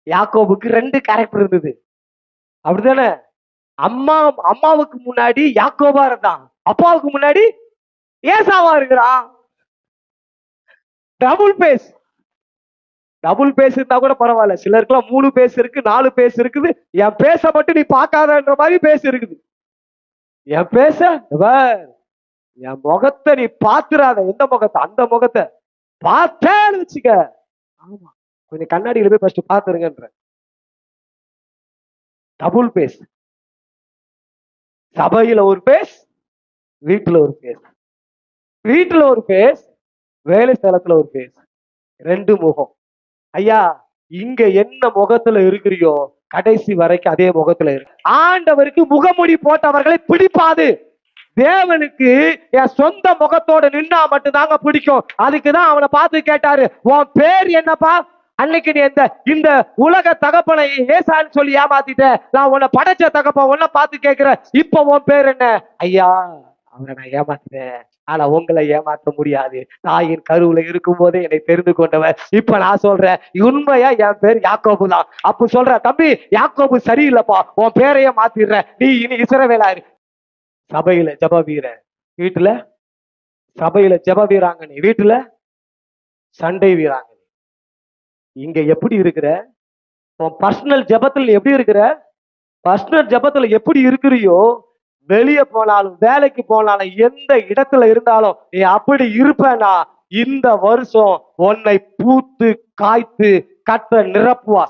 யாக்கோபுக்கு 2 கேரக்டர் இருந்தது. அப்படிதானே? அம்மா அம்மாவுக்கு முன்னாடி யாக்கோபா இருந்தான். அப்பாவுக்கு முன்னாடி ஏசாவா இருக்கிறான். Double bass. டபுள் பேஸ் இருந்தா கூட பரவாயில்ல. சிலருக்குலாம் 3 பேஸ் இருக்கு, 4 பேஸ் இருக்குது. என் பேச மட்டும் நீ பார்க்காதன்ற மாதிரி பேஸ் இருக்குது. என் பேச என் முகத்தை நீ பாத்துறாத. எந்த முகத்தை? அந்த முகத்தை பார்த்தேன்னு வச்சுக்க. ஆமா, கொஞ்சம் கண்ணாடியில போய் ஃபர்ஸ்ட் பாத்துருங்கன்ற. Double bass. சபையில ஒரு பேஸ், வீட்டுல ஒரு பேஸ். வீட்டுல ஒரு பேஸ், வேலை ஸ்தலத்துல ஒரு பேஸ். 2 முகம். ஐயா, இங்க என்ன முகத்துல இருக்கிறியோ கடைசி வரைக்கும் அதே முகத்துல இருக்கு. ஆண்டவருக்கு முகமுடி போட்டவர்களை பிடிப்பாது. தேவனுக்கு என் சொந்த முகத்தோட நின்னா மட்டும்தாங்க பிடிக்கும். அதுக்குதான் அவனை பார்த்து கேட்டாரு, உன் பேர் என்னப்பா? அன்னைக்கு நீ இந்த உலக தகப்பனை ஏசான்னு சொல்லி ஏமாத்திட்ட. நான் உன்னை படைச்ச தகப்ப உன்னை பார்த்து கேட்கிறேன், இப்ப உன் பேர் என்ன? ஐயா, அவனை நான் ஏமாத்தினேன், ஆனா உங்களை ஏமாற்ற முடியாது. தாயின் கருவுல இருக்கும் போதே என்னை தெரிந்து கொண்டவன். இப்ப நான் சொல்றேன், உண்மையா என் பேர் யாக்கோபு தான். அப்ப சொல்ற, தம்பி யாக்கோபு சரியில்லைப்பா, உன் பேரையே மாத்திடுற, நீ இனி இஸ்ரவேலாரு. சபையில ஜெப வீர, வீட்டுல சபையில ஜெப வீராங்க, நீ வீட்டுல சண்டை வீராங்க. இங்க எப்படி இருக்கிற? உன் பர்சனல் ஜெபத்துல எப்படி இருக்கிற? பர்சனல் ஜெபத்துல எப்படி இருக்கிறியோ, வெளியே போனாலும் வேலைக்கு போனாலும் எந்த இடத்துல இருந்தாலும் நீ அப்படி இருப்பேனா, இந்த வருஷம் உன்னை பூத்து காய்த்து கட்ட நிரப்புவா.